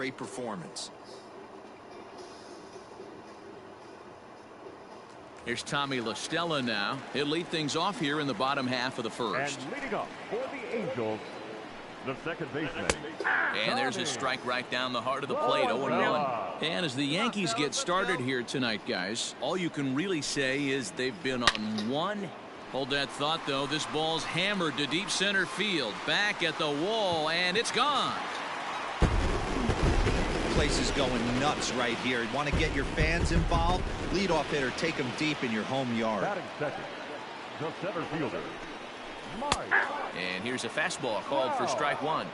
great performance. Here's Tommy La Stella now. He'll lead things off here in the bottom half of the first. And leading up for the Angels, the second baseman. And there's a strike right down the heart of the plate, 0-1. And as the Yankees get started here tonight, guys, all you can really say is they've been on one. Hold that thought, though. This ball's hammered to deep center field. Back at the wall, and it's gone. Place is going nuts right here. Want to get your fans involved? Leadoff hitter, take them deep in your home yard. Batting second, the center fielder, Mike. And here's a fastball called for strike one.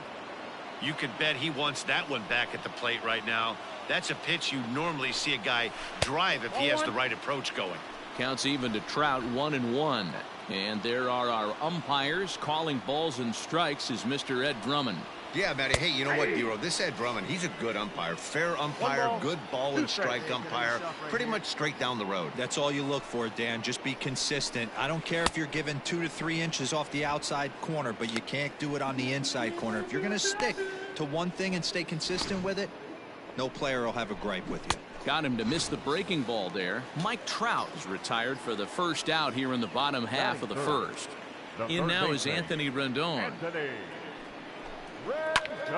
You could bet he wants that one back at the plate right now. That's a pitch you normally see a guy drive if he has the right approach going. Counts even to Trout, 1-1. And there are our umpires calling balls and strikes is Mr. Ed Drummond. Yeah, Matty. Hey, you know what, Dero? This Ed Drummond, he's a good umpire. Fair umpire, good ball and strike umpire. Pretty much straight down the road. That's all you look for, Dan. Just be consistent. I don't care if you're given 2 to 3 inches off the outside corner, but you can't do it on the inside corner. If you're going to stick to one thing and stay consistent with it, no player will have a gripe with you. Got him to miss the breaking ball there. Mike Trout is retired for the first out here in the bottom half of the first. In now is Anthony Rendon.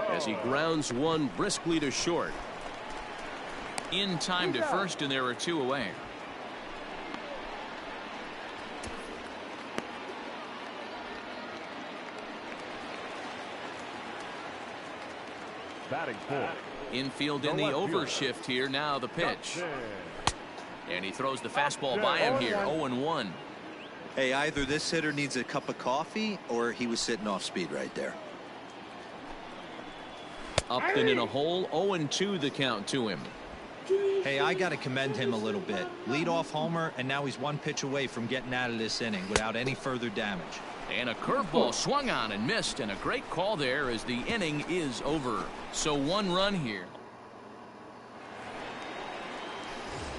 As he grounds one briskly to short. In time to first, and there are 2 away. Batting fourth. Infield in the overshift here. Now the pitch. And he throws the fastball by him here. 0-1. Hey, either this hitter needs a cup of coffee or he was sitting off speed right there. Up and in a hole. 0-2 the count to him. Hey, I got to commend him a little bit. Leadoff homer, and now he's 1 pitch away from getting out of this inning without any further damage. And a curveball swung on and missed, and a great call there as the inning is over. So 1 run here.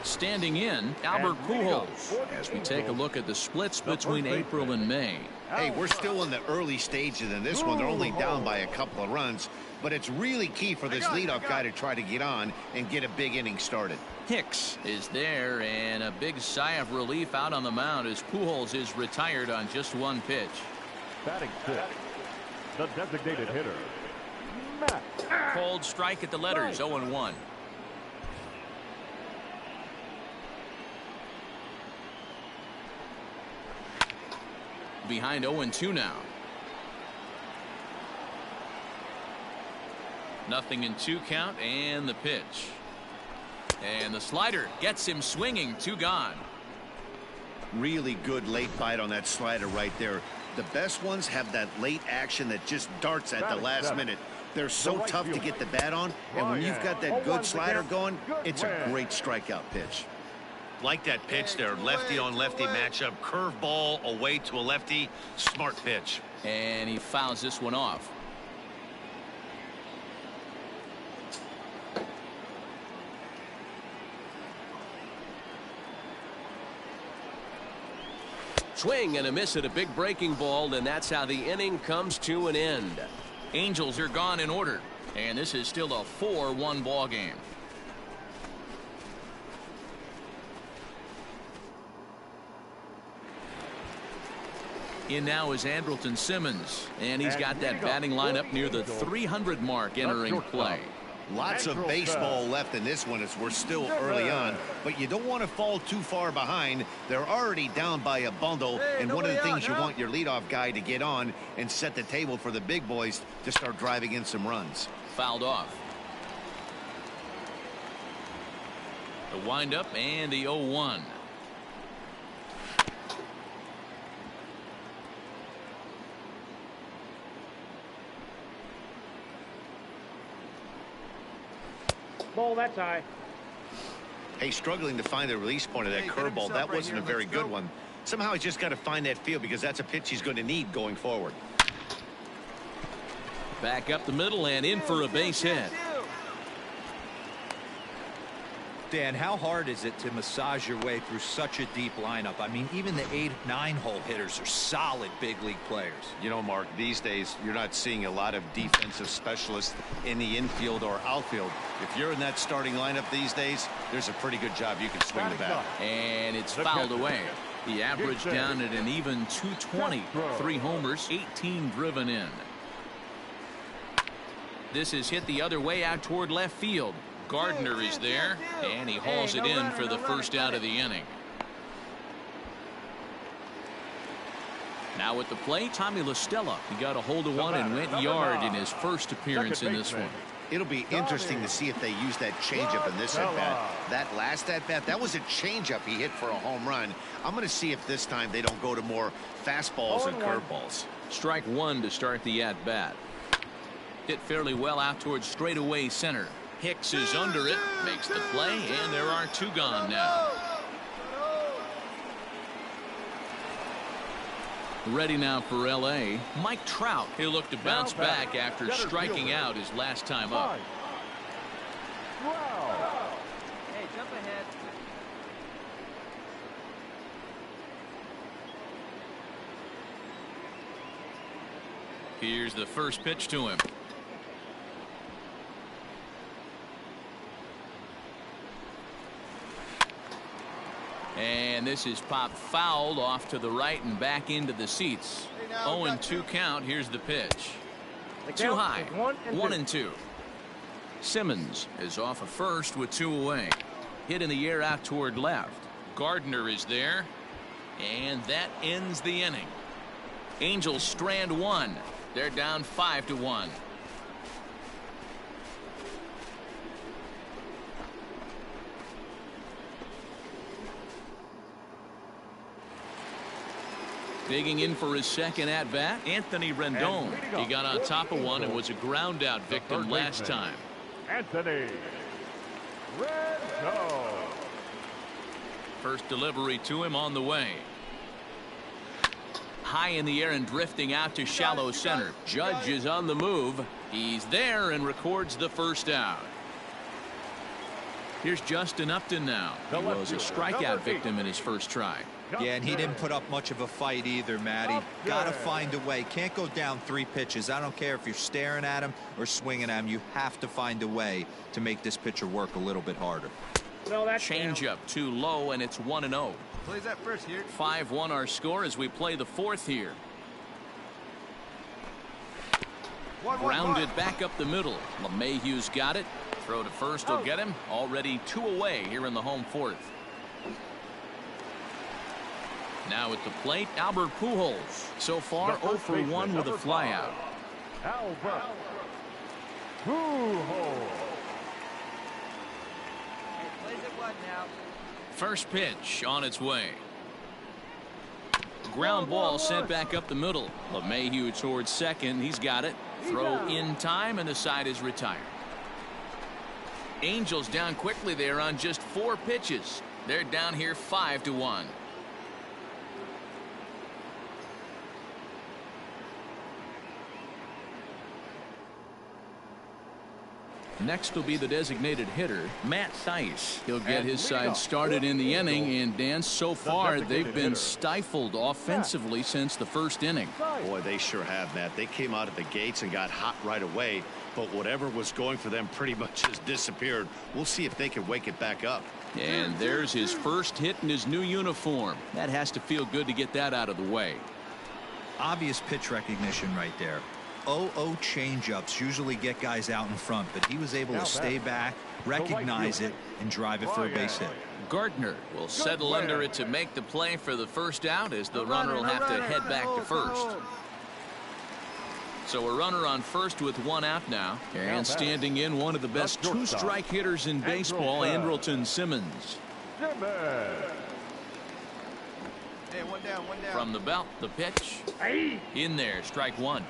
Standing in, Albert Pujols, as we take a look at the splits between April and May. Hey, we're still in the early stages in this one. They're only down by a couple of runs, but it's really key for this leadoff guy to try to get on and get a big inning started. Hicks is there, and a big sigh of relief out on the mound as Pujols is retired on just 1 pitch. Batting fifth, the designated hitter, Matt. Called strike at the letters, 0-1. Behind 0-2 now. 0-2 count, and the pitch. And the slider gets him swinging. 2 gone. Really good late bite on that slider right there. The best ones have that late action that just darts at the last minute. They're so tough to get the bat on, and when you've got that good slider going, it's a great strikeout pitch. Like that pitch there, lefty on lefty matchup, curveball away to a lefty, smart pitch. And he fouls this one off. Swing and a miss at a big breaking ball, and that's how the inning comes to an end. Angels are gone in order, and this is still a 4-1 ball game. In now is Andrelton Simmons, and he's got that batting lineup near the 300 mark entering play. Lots of baseball left in this one as we're still early on, but you don't want to fall too far behind. They're already down by a bundle, and one of the things you want your leadoff guy to get on and set the table for the big boys to start driving in some runs. Fouled off. The windup and the 0-1. Ball, that's high. Hey, struggling to find the release point of that curveball. That wasn't a very good one. Somehow he's just got to find that feel because that's a pitch he's going to need going forward. Back up the middle and in for a base hit. Dan, how hard is it to massage your way through such a deep lineup? I mean, even the 8, 9-hole hitters are solid big league players. You know, Mark, these days you're not seeing a lot of defensive specialists in the infield or outfield. If you're in that starting lineup these days, there's a pretty good job you can swing the bat. And it's fouled away. The average down at an even 220. 3 homers, 18 driven in. This is hit the other way out toward left field. Gardner is there, and he hauls it in for the first out of the inning. Now at the plate, Tommy La Stella. He got a hold of one and went yard in his first appearance in this one. It'll be interesting to see if they use that changeup in this at-bat. That last at-bat, that was a changeup he hit for a home run. I'm going to see if this time they don't go to more fastballs and curveballs. Strike one to start the at-bat. Hit fairly well out towards straightaway center. Hicks is under it, makes the play, and there are 2 gone now. Ready now for L.A. Mike Trout. He'll look to bounce back after striking out his last time up. Hey, jump ahead. Here's the first pitch to him. And this is popped fouled off to the right and back into the seats. 0-2 count. Here's the pitch. Too high. 1-2. Simmons is off of first with 2 away. Hit in the air out toward left. Gardner is there. And that ends the inning. Angels strand 1. They're down 5-1. Digging in for his second at-bat, Anthony Rendon. He got on top of one and was a ground-out victim last time. Anthony Rendon. First delivery to him on the way. High in the air and drifting out to shallow center. Judge is on the move. He's there and records the first out. Here's Justin Upton now. He was a strikeout victim in his first try. Yeah, and he didn't put up much of a fight either, Matty. Got to find a way. Can't go down 3 pitches. I don't care if you're staring at him or swinging at him. You have to find a way to make this pitcher work a little bit harder. Change up too low, and it's 1-0. Plays that first here. 5-1 our score as we play the 4th here. Grounded back up the middle. LeMahieu's got it. Throw to first will get him. Already 2 away here in the home 4th. Now at the plate, Albert Pujols. So far 0 for 1 with a flyout. Albert Pujols. Plays it what now? First pitch on its way. Ground ball sent back up the middle. LeMahieu towards second. He's got it. Throw in time, and the side is retired. Angels down quickly there on just 4 pitches. They're down here 5-1. Next will be the designated hitter, Matt Thaiss. He'll get his side started in the inning, and Dan, so far they've been stifled offensively since the first inning. Boy, they sure have, Matt. They came out of the gates and got hot right away, but whatever was going for them pretty much has disappeared. We'll see if they can wake it back up. And there's his first hit in his new uniform. That has to feel good to get that out of the way. Obvious pitch recognition right there. 0-0 changeups usually get guys out in front, but he was able to stay back, recognize it, and drive it for a base hit. Gardner will settle under it to make the play for the first out, as the runner will have to head back to first. So a runner on first with 1 out now, and standing in one of the best 2-strike hitters in baseball, Andrelton Simmons. Hey, 1 down, 1 down. From the belt, the pitch. In there, strike 1.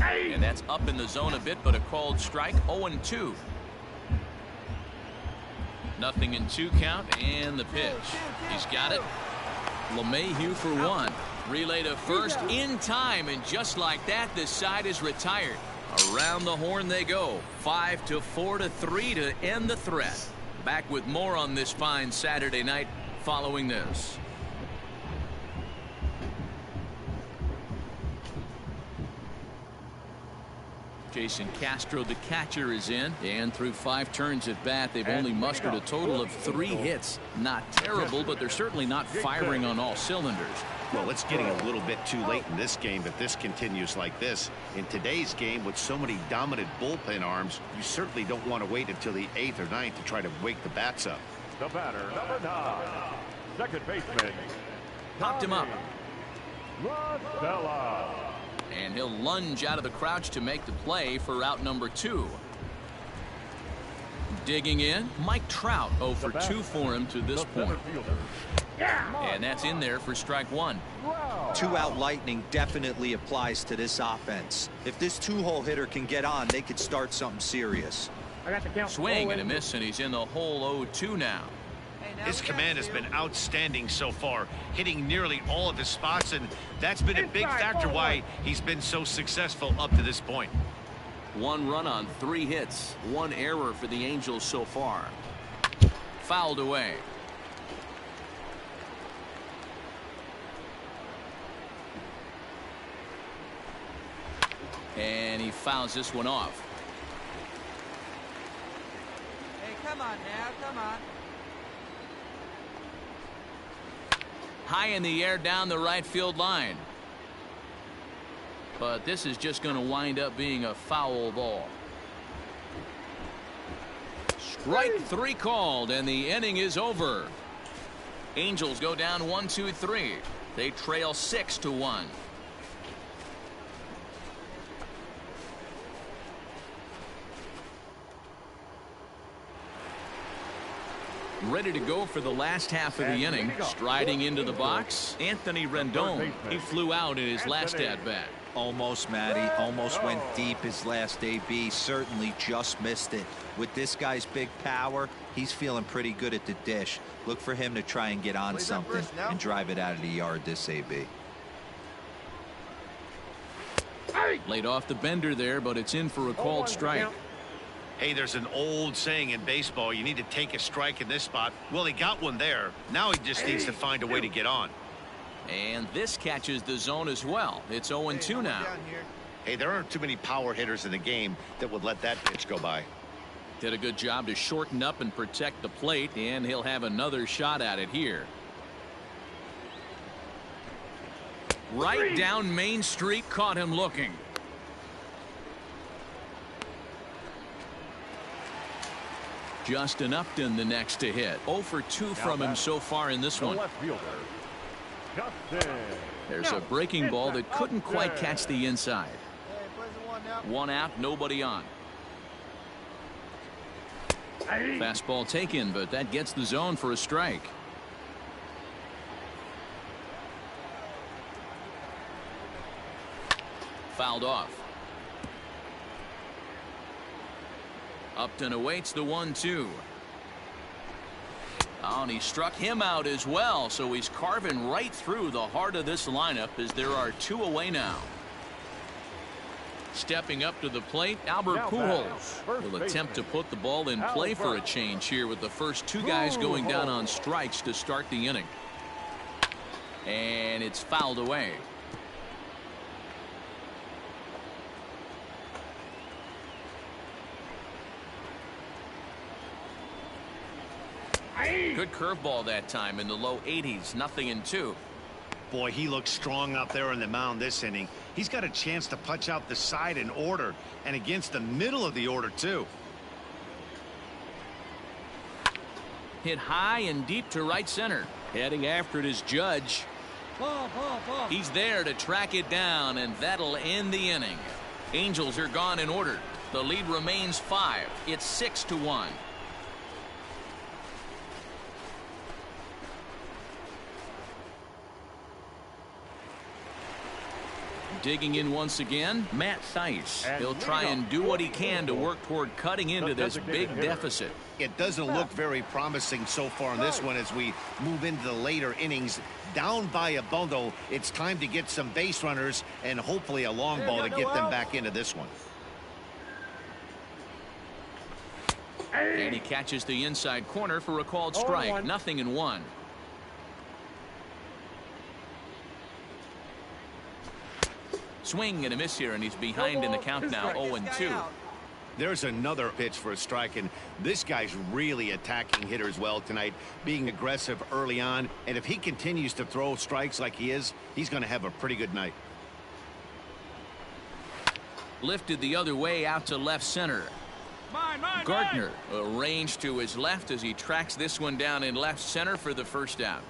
And that's up in the zone a bit, but a called strike. 0-2. Nothing in 2 count, and the pitch. He's got it. LeMahieu for 1. Relay to first in time, and just like that, the side is retired. Around the horn they go. 5-4 to 3 to end the threat. Back with more on this fine Saturday night following this. Jason Castro, the catcher, is in, and through 5 turns at bat, they've only mustered a total of 3 hits. Not terrible, but they're certainly not firing on all cylinders. Well, it's getting a little bit too late in this game if this continues like this. In today's game, with so many dominant bullpen arms, you certainly don't want to wait until the 8th or 9th to try to wake the bats up. The batter, number 9, second baseman. Popped him up. Rosella. And he'll lunge out of the crouch to make the play for out number 2. Digging in, Mike Trout 0 for 2 for him to this point. And that's in there for strike 1. 2-out lightning definitely applies to this offense. If this 2-hole hitter can get on, they could start something serious. Swing and a miss, and he's in the hole 0-2 now. His command has been outstanding so far, hitting nearly all of his spots, and that's been a big factor why he's been so successful up to this point. 1 run on 3 hits, 1 error for the Angels so far. Fouled away. And he fouls this one off. Hey, come on now, come on. High in the air down the right field line. But this is just going to wind up being a foul ball. Strike 3 called, and the inning is over. Angels go down 1-2-3. They trail 6-1. Ready to go for the last half of the inning. Striding into the box, Anthony Rendon. He flew out in his last at-bat. Almost, Matty. Almost went deep his last AB. Certainly just missed it. With this guy's big power, he's feeling pretty good at the dish. Look for him to try and get on something and drive it out of the yard this AB. Laid off the bender there, but it's in for a called strike. Hey, there's an old saying in baseball, you need to take a strike in this spot. Well, he got one there. Now he just needs to find a way to get on. And this catches the zone as well. It's 0-2 now. Hey, there aren't too many power hitters in the game that would let that pitch go by. Did a good job to shorten up and protect the plate, and he'll have another shot at it here. Right down Main Street, caught him looking. Justin Upton the next to hit. 0 for 2 from him so far in this one. There's a breaking ball that couldn't quite catch the inside. 1 out, nobody on. Fastball taken, but that gets the zone for a strike. Fouled off. Upton awaits the 1-2. Oh, and he struck him out as well, so he's carving right through the heart of this lineup as there are 2 away now. Stepping up to the plate, Albert Pujols will attempt to put the ball in play for a change here with the first 2 guys going down on strikes to start the inning. And it's fouled away. Good curveball that time in the low 80s. 0-2. Boy, he looks strong out there on the mound this inning. He's got a chance to punch out the side in order and against the middle of the order too. Hit high and deep to right center. Heading after it is Judge. He's there to track it down, and that'll end the inning. Angels are gone in order. The lead remains 5. It's 6-1. Digging in once again, Matt Thaiss. He'll try and do what he can to work toward cutting into this big deficit. It doesn't look very promising so far in this one as we move into the later innings. Down by a bundle, it's time to get some base runners and hopefully a long ball to get them back into this one. And he catches the inside corner for a called strike. 0-1. Swing and a miss here, and he's behind in the count now. 0-2. There's another pitch for a strike, and this guy's really attacking hitters well tonight, being aggressive early on, and if he continues to throw strikes like he is, he's going to have a pretty good night. Lifted the other way out to left center. Gardner arranged to his left as he tracks this one down in left center for the first out.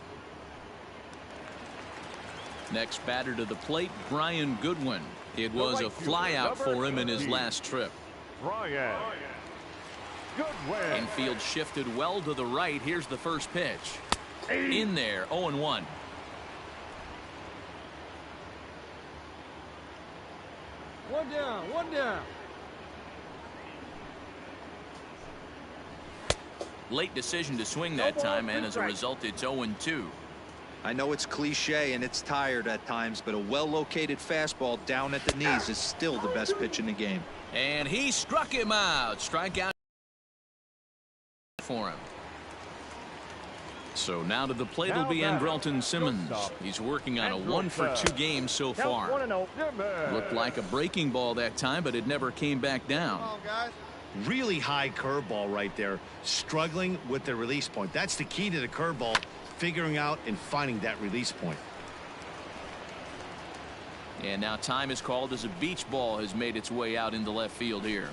Next batter to the plate, Brian Goodwin. It was a flyout for him in his last trip. Brian Goodwin. Infield shifted well to the right. Here's the first pitch. In there. 0-1. One down. Late decision to swing that time, and as a result, it's 0-2. I know it's cliche and it's tired at times, but a well-located fastball down at the knees is still the best pitch in the game. And he struck him out. Strikeout for him. So now to the plate will be Andrelton Simmons. He's working on a 1-for-2 game so far. Looked like a breaking ball that time, but it never came back down. Really high curveball right there, struggling with the release point. That's the key to the curveball, figuring out and finding that release point. And now time is called as a beach ball has made its way out into left field here.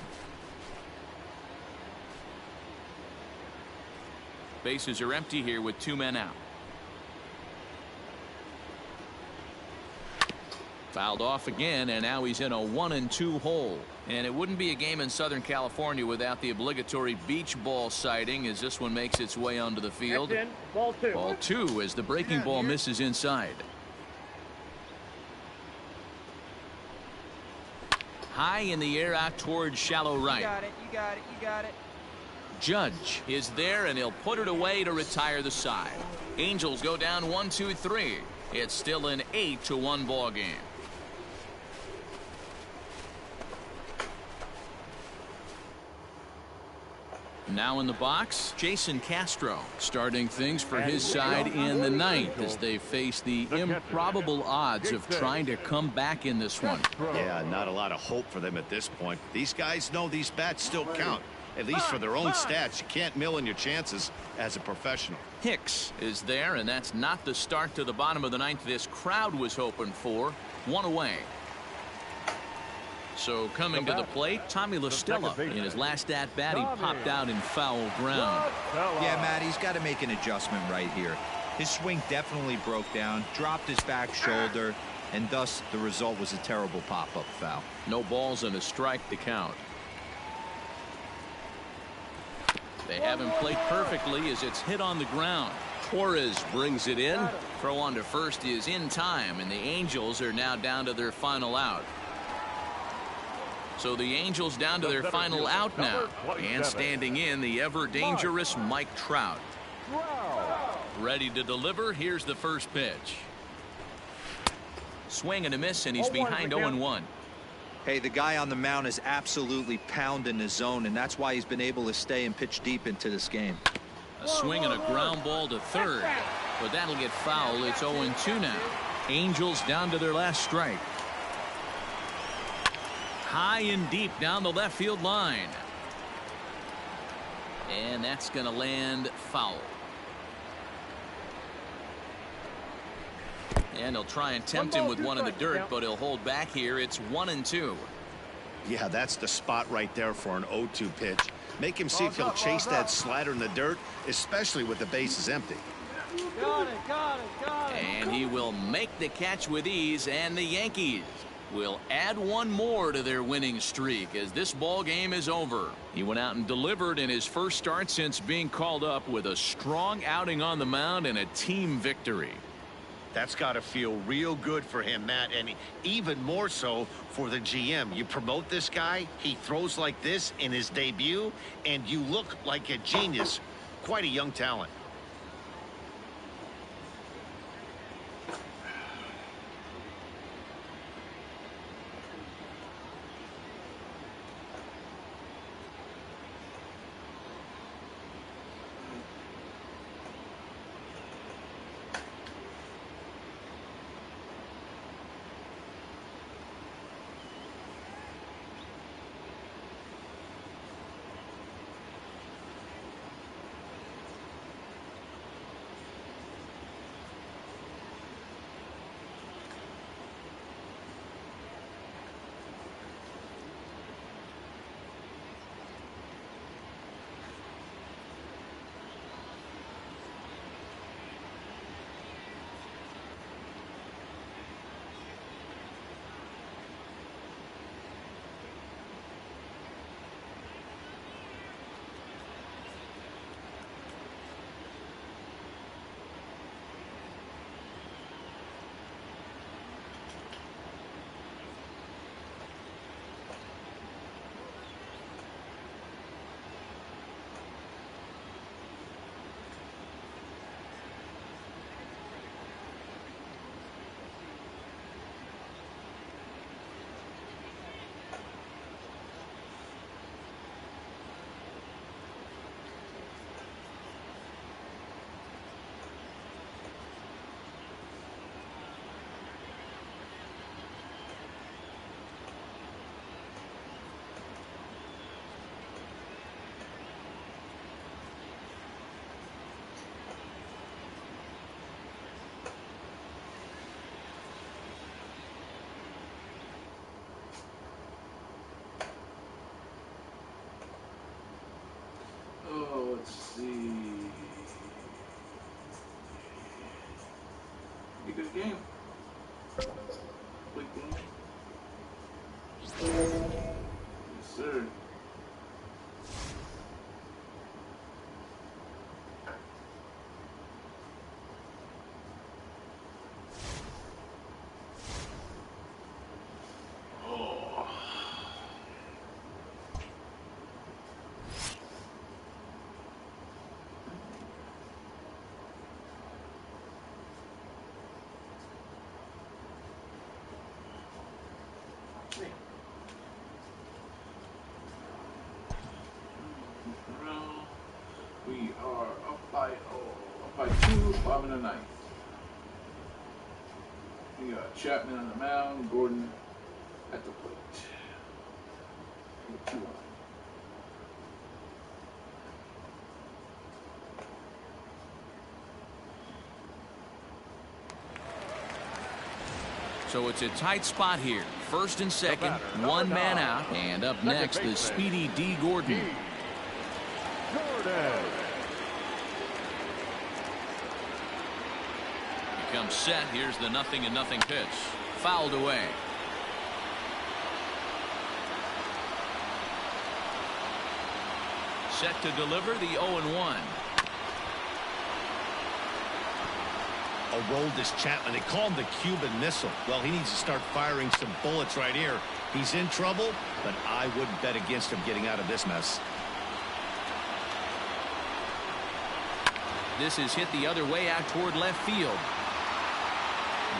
Bases are empty here with 2 men out. Fouled off again, and now he's in a 1-2 hole. And it wouldn't be a game in Southern California without the obligatory beach ball sighting as this one makes its way onto the field. Ball two as the breaking ball misses inside. High in the air out towards shallow right. You got it. Judge is there, and he'll put it away to retire the side. Angels go down 1-2-3. It's still an 8-1 ball game. Now in the box, Jason Castro starting things for his side in the ninth as they face the improbable odds of trying to come back in this one. Yeah, not a lot of hope for them at this point. These guys know these bats still count, at least for their own stats. You can't mill in your chances as a professional. Hicks is there, and that's not the start to the bottom of the ninth this crowd was hoping for. 1 away. So coming to the plate, Tommy La Stella. In his last at-bat, he popped out in foul ground. Yeah, Matt, he's got to make an adjustment right here. His swing definitely broke down, dropped his back shoulder, and thus the result was a terrible pop-up foul. No balls and a strike to count. They have him played perfectly as it's hit on the ground. Torres brings it in. Throw on to first is in time, and the Angels are now down to their final out. So the Angels down to their final out now. And standing in, the ever-dangerous Mike Trout. Ready to deliver. Here's the first pitch. Swing and a miss, and he's behind 0-1. Hey, the guy on the mound is absolutely pounding the zone, and that's why he's been able to stay and pitch deep into this game. A swing and a ground ball to third. But that'll get foul. It's 0-2 now. Angels down to their last strike. High and deep down the left field line. And that's going to land foul. And he'll try and tempt him with one in the dirt, but he'll hold back here. It's 1-2. Yeah, that's the spot right there for an 0-2 pitch. Make him see if he'll chase that slider in the dirt, especially with the bases empty. Got it. And he will make the catch with ease, and the Yankees will add one more to their winning streak as this ball game is over. He went out and delivered in his first start since being called up with a strong outing on the mound and a team victory. That's got to feel real good for him, Matt, and even more so for the GM. You promote this guy, he throws like this in his debut, and you look like a genius. Quite a young talent. Bottom of the ninth. We got Chapman on the mound, Gordon at the plate. 2-1. So it's a tight spot here. First and second, one man out. And up next, the speedy D. Gordon. Becomes set. Here's the 0-0 pitch. Fouled away. Set to deliver the 0-1. Rolled this Chapman. They call him the Cuban Missile. Well, he needs to start firing some bullets right here. He's in trouble, but I wouldn't bet against him getting out of this mess. This is hit the other way out toward left field.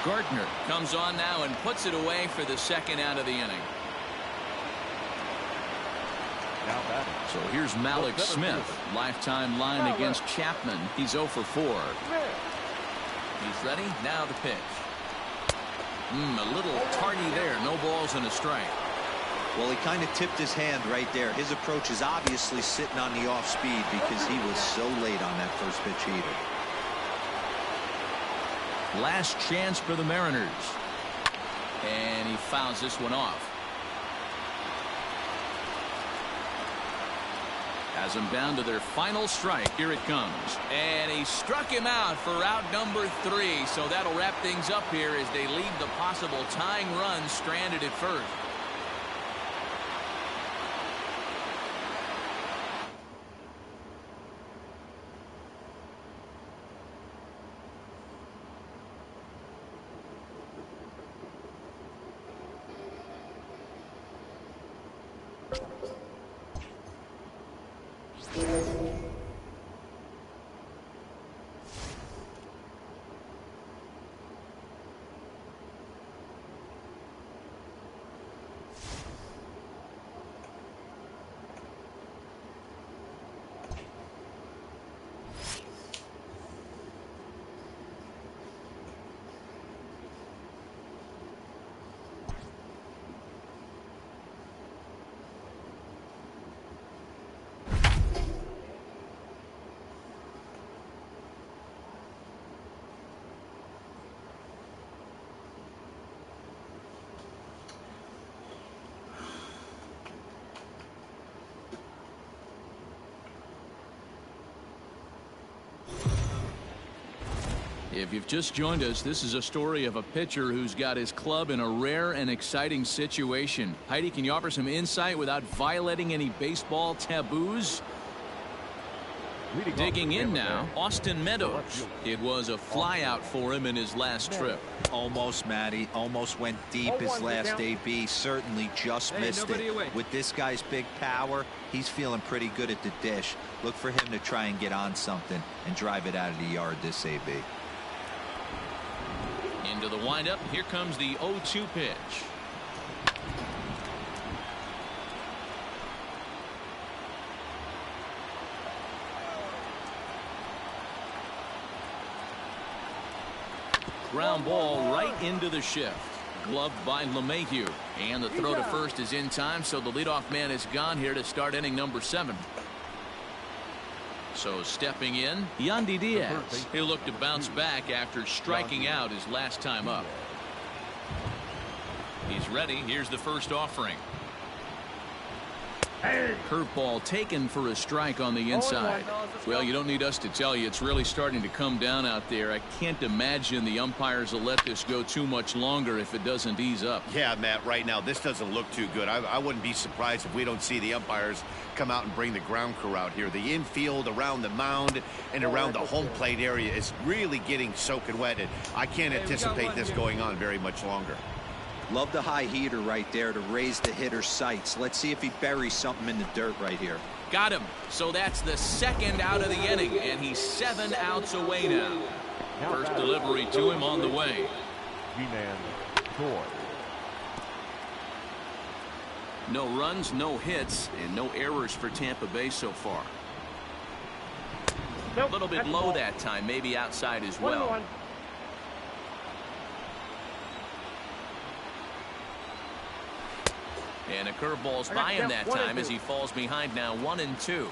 Gardner comes on now and puts it away for the second out of the inning. So here's Malik Smith. Lifetime line against Chapman. He's 0 for 4. He's ready. Now the pitch. A little tardy there. No balls and a strike. Well, he kind of tipped his hand right there. His approach is obviously sitting on the off speed because he was so late on that first pitch heater. Last chance for the Mariners. And he fouls this one off. Has them down to their final strike. Here it comes. And he struck him out for out number 3. So that'll wrap things up here as they leave the possible tying run stranded at first. If you've just joined us, this is a story of a pitcher who's got his club in a rare and exciting situation. Heidi, can you offer some insight without violating any baseball taboos? Digging in now, Austin Meadows. It was a flyout for him in his last trip. Almost, Matty. Almost went deep his last AB. Certainly just missed it. With this guy's big power, he's feeling pretty good at the dish. Look for him to try and get on something and drive it out of the yard this AB. Into the windup. Here comes the 0-2 pitch. Ground ball right into the shift. Gloved by LeMahieu. And the throw to first is in time, so the leadoff man is gone here to start inning number 7. So stepping in, Yandy Diaz. He'll look to bounce back after striking out his last time up. He's ready. Here's the first offering. Curveball taken for a strike on the inside. Well, you don't need us to tell you it's really starting to come down out there. I can't imagine the umpires will let this go too much longer if it doesn't ease up. Yeah, Matt, right now this doesn't look too good. I wouldn't be surprised if we don't see the umpires come out and bring the ground crew out here. The infield around the mound and around the home plate area is really getting soaking wet, and I can't anticipate this going on very much longer. Love the high heater right there to raise the hitter's sights. Let's see if he buries something in the dirt right here. Got him. So that's the second out of the inning, and he's 7 outs away now. First delivery to him on the way. No runs, no hits, and no errors for Tampa Bay so far. A little bit low that time, maybe outside as well. And a curveball's by him that time as he falls behind now 1-2.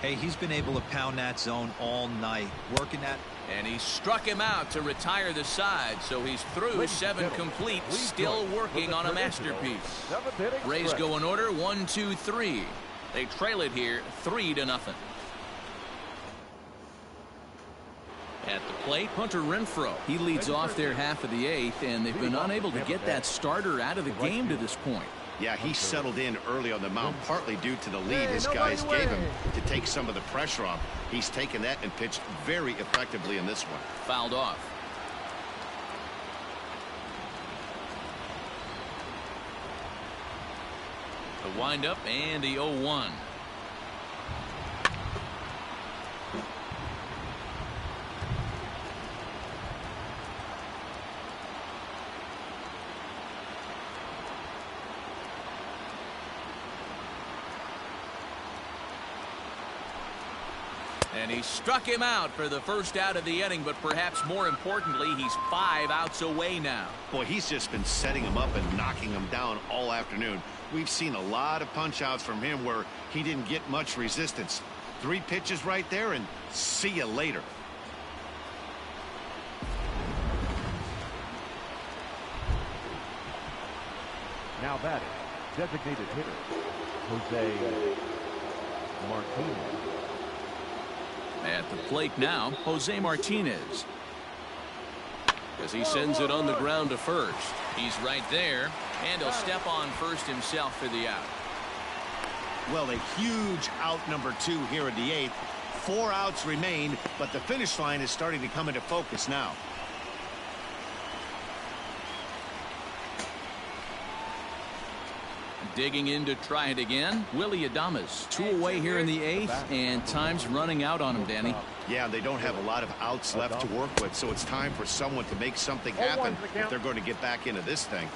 Hey, he's been able to pound that zone all night, working that. And he struck him out to retire the side, so he's through 7 complete, still working on a masterpiece. Rays go in order, 1, 2, 3. They trail it here 3-0. At the plate, Hunter Renfroe. He leads off their half of the 8th, and they've been unable to get that starter out of the game to this point. Yeah, he settled in early on the mound, partly due to the lead his guys gave him to take some of the pressure off. He's taken that and pitched very effectively in this one. Fouled off. The windup and the 0-1. And he struck him out for the first out of the inning, but perhaps more importantly, he's 5 outs away now. Boy, he's just been setting him up and knocking him down all afternoon. We've seen a lot of punch outs from him where he didn't get much resistance. 3 pitches right there, and see you later. Now batting, designated hitter, Jose Martinez. At the plate now, Jose Martinez. As he sends it on the ground to first. He's right there, and he'll step on first himself for the out. Well, a huge out number 2 here in the 8th. 4 outs remain, but the finish line is starting to come into focus now. Digging in to try it again, Willy Adames. 2 away here in the 8th, and time's running out on him, Danny. Yeah, they don't have a lot of outs left to work with, so it's time for someone to make something happen if they're going to get back into this thing.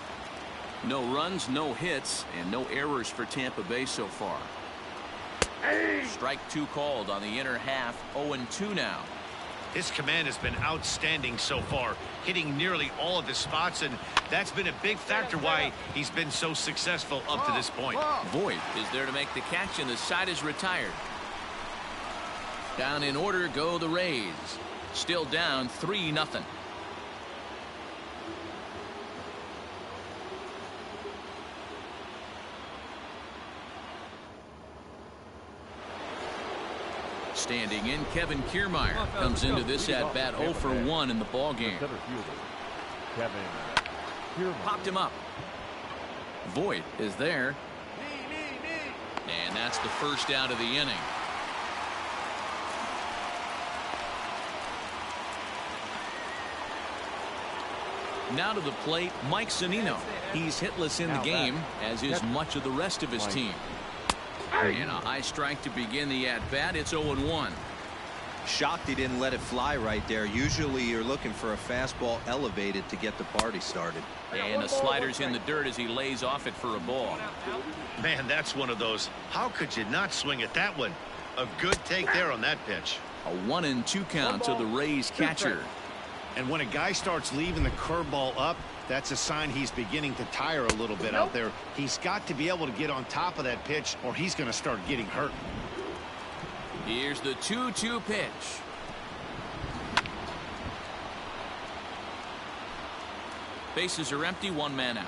No runs, no hits, and no errors for Tampa Bay so far. Strike 2 called on the inner half, 0-2 now. His command has been outstanding so far, hitting nearly all of his spots, and that's been a big factor why he's been so successful up to this point. Voit is there to make the catch, and the side is retired. Down in order go the Rays. Still down 3-0. Standing in, Kevin Kiermaier comes into this at bat 0 for 1 in the ball game. Popped him up. Voit is there. And that's the first out of the inning. Now to the plate, Mike Zunino. He's hitless in the game, as is much of the rest of his team. And a high strike to begin the at-bat. It's 0-1. Shocked he didn't let it fly right there. Usually you're looking for a fastball elevated to get the party started. And the slider's in the dirt as he lays off it for a ball. Man, that's one of those. How could you not swing at that one? A good take there on that pitch. A 1-2 count to the Rays catcher. And when a guy starts leaving the curveball up, that's a sign he's beginning to tire a little bit out there. He's got to be able to get on top of that pitch, or he's going to start getting hurt. Here's the 2-2 pitch. Bases are empty, 1 man out.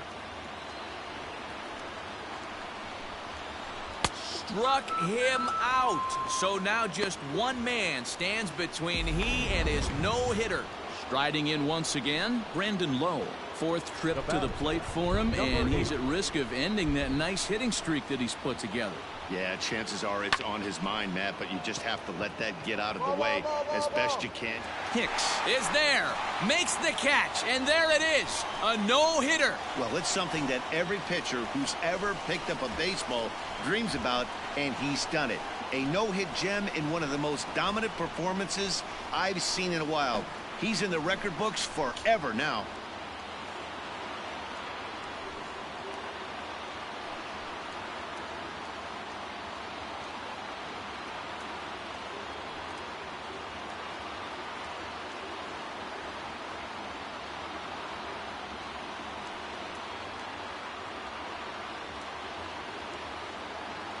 Struck him out. So now just 1 man stands between he and his no-hitter. Striding in once again, Brandon Lowe. 4th trip to the plate for him, and he's at risk of ending that nice hitting streak that he's put together. Yeah, chances are it's on his mind, Matt, but you just have to let that get out of the way as best you can. Hicks is there, makes the catch, and there it is, a no-hitter. Well, it's something that every pitcher who's ever picked up a baseball dreams about, and he's done it. A no-hit gem in one of the most dominant performances I've seen in a while. He's in the record books forever now.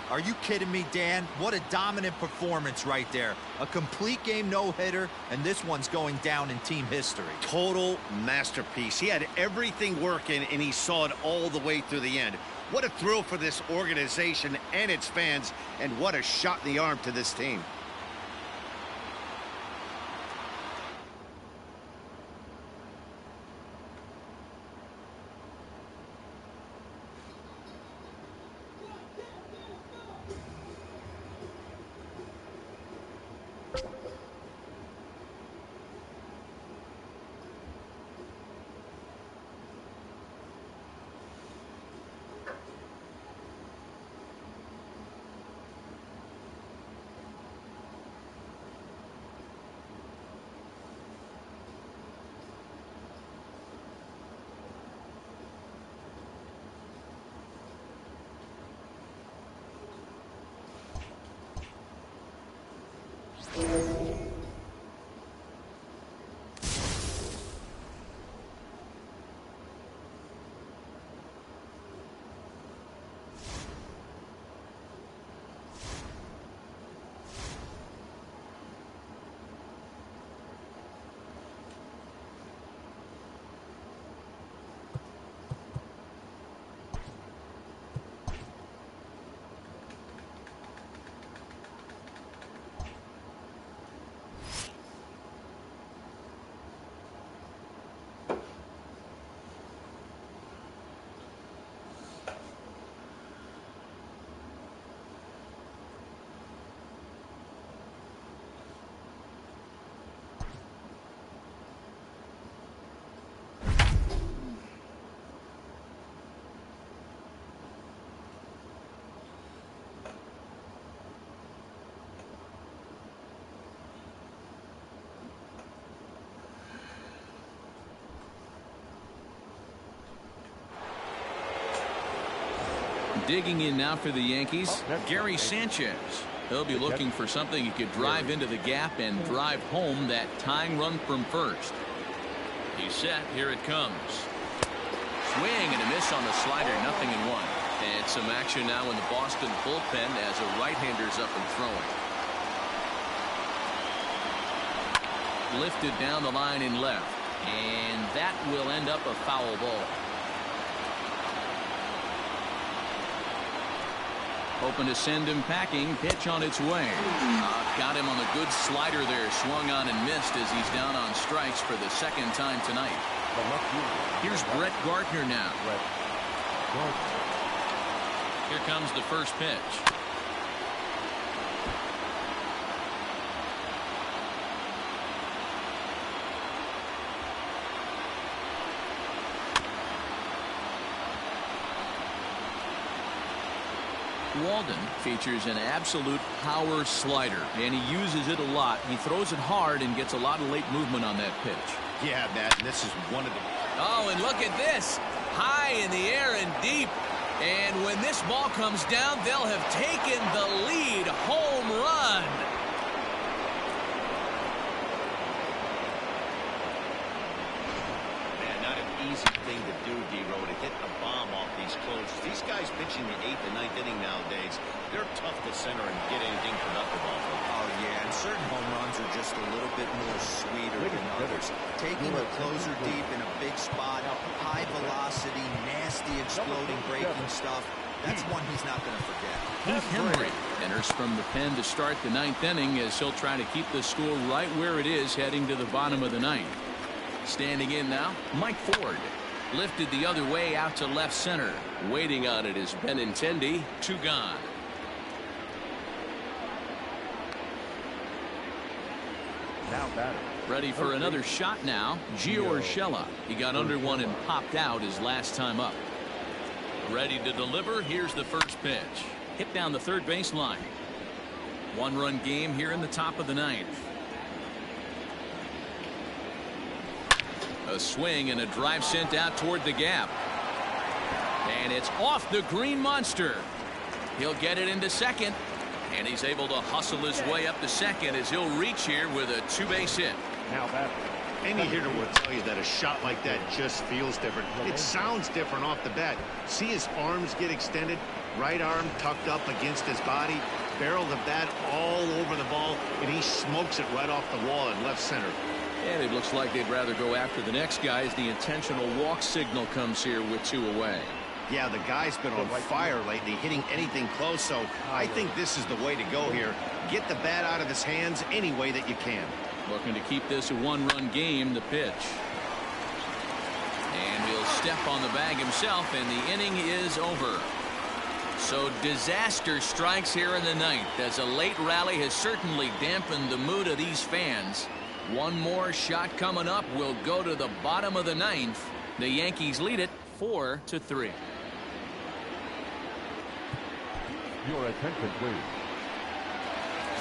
Are you kidding me, Dan? What a dominant performance right there. A complete game no-hitter, and this one's going down in team history. Total masterpiece. He had everything working, and he saw it all the way through the end. What a thrill for this organization and its fans, and what a shot in the arm to this team. Digging in now for the Yankees, Gary Sanchez. He'll be looking for something he could drive into the gap and drive home that tying run from first. He's set. Here it comes. Swing and a miss on the slider. 0-1. And some action now in the Boston bullpen as a right-hander's up and throwing. Lifted down the line in left. And that will end up a foul ball. Hoping to send him packing. Pitch on its way. Got him on a good slider there. Swung on and missed as he's down on strikes for the second time tonight. Here's Brett Gardner now. Here comes the first pitch. Walden features an absolute power slider, and he uses it a lot. He throws it hard and gets a lot of late movement on that pitch. Yeah, Matt, this is one of the... Oh, and look at this. High in the air and deep. And when this ball comes down, they'll have taken the lead. Home run. Man, not an easy thing to do, D-Row, to hit a bomb off these closes. These guys pitching the 8th and 9th inning nowadays, they're tough to center and get anything productive off of. Oh, yeah, and certain home runs are just a little bit more sweeter than others. Taking a closer deep in a big spot, high velocity, nasty exploding breaking stuff, that's one he's not going to forget. Keith Henry enters from the pen to start the 9th inning as he'll try to keep the score right where it is heading to the bottom of the 9th. Standing in now, Mike Ford. Lifted the other way out to left center. Waiting on it is Benintendi. 2 gone. Now batting. Ready for another shot now. Gio Urshela. He got under one and popped out his last time up. Ready to deliver. Here's the first pitch. Hit down the third baseline. 1-run game here in the top of the 9th. A swing and a drive sent out toward the gap. And it's off the green monster. He'll get it into second. And he's able to hustle his way up to second as he'll reach here with a 2-base hit. Now batting. Any hitter will tell you that a shot like that just feels different. It sounds different off the bat. See his arms get extended, right arm tucked up against his body, barrel the bat all over the ball, and he smokes it right off the wall in left center. And it looks like they'd rather go after the next guy as the intentional walk signal comes here with 2 away. Yeah, the guy's been on fire lately, hitting anything close, so I think this is the way to go here. Get the bat out of his hands any way that you can. Looking to keep this a 1-run game. The pitch. And he'll step on the bag himself, and the inning is over. So disaster strikes here in the 9th, as a late rally has certainly dampened the mood of these fans. One more shot coming up will go to the bottom of the 9th. The Yankees lead it 4-3. Your attention, please.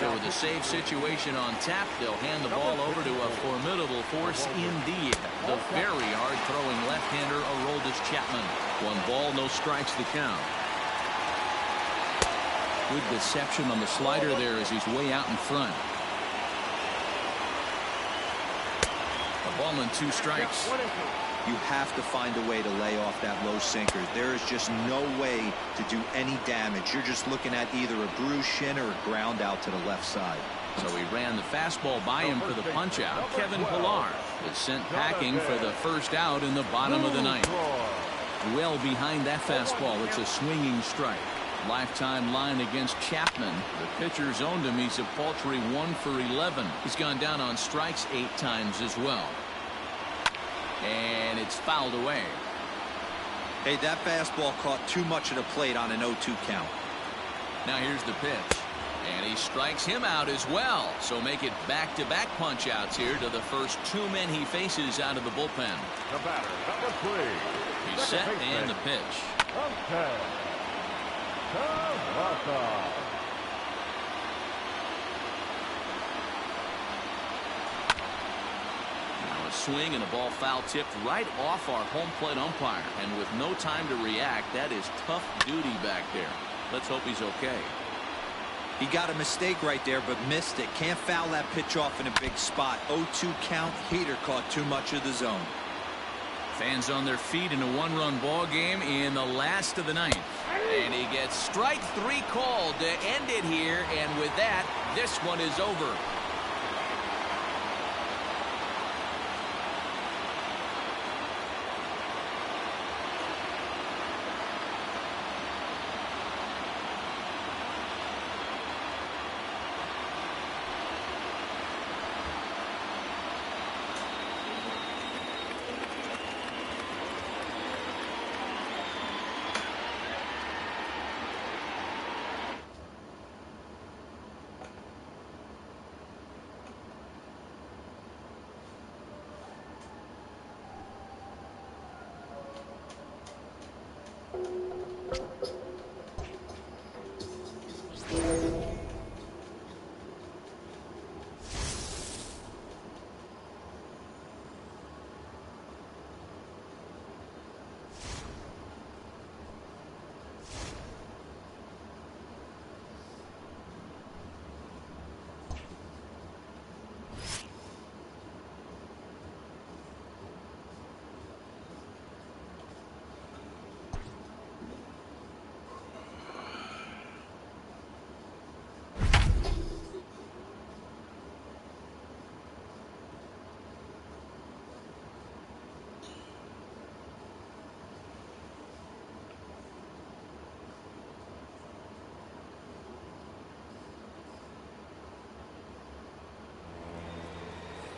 So with a save situation on tap, they'll hand the ball over to a formidable force indeed. The very hard-throwing left-hander Aroldis Chapman. 1 ball, no strikes the count. Good deception on the slider there as he's way out in front. A ball and 2 strikes. You have to find a way to lay off that low sinker. There is just no way to do any damage. You're just looking at either a bruised shin or a ground out to the left side. So he ran the fastball by him for the punch out. Kevin Pillar is sent packing for the first out in the bottom of the 9th. Well behind that fastball. It's a swinging strike. Lifetime line against Chapman. The pitcher's owned him. He's a paltry 1 for 11. He's gone down on strikes 8 times as well. And it's fouled away. Hey, that fastball caught too much of the plate on an 0-2 count. Now here's the pitch. And he strikes him out as well. So make it back-to-back punch-outs here to the first 2 men he faces out of the bullpen. The batter, number 3. He's set and the pitch. Okay. Now a swing and a ball foul tipped right off our home plate umpire. And with no time to react, that is tough duty back there. Let's hope he's okay. He got a mistake right there, but missed it. Can't foul that pitch off in a big spot. 0-2 count. Heater caught too much of the zone. Fans on their feet in a 1-run ball game in the last of the 9th. And he gets strike 3 called to end it here. And with that, this one is over.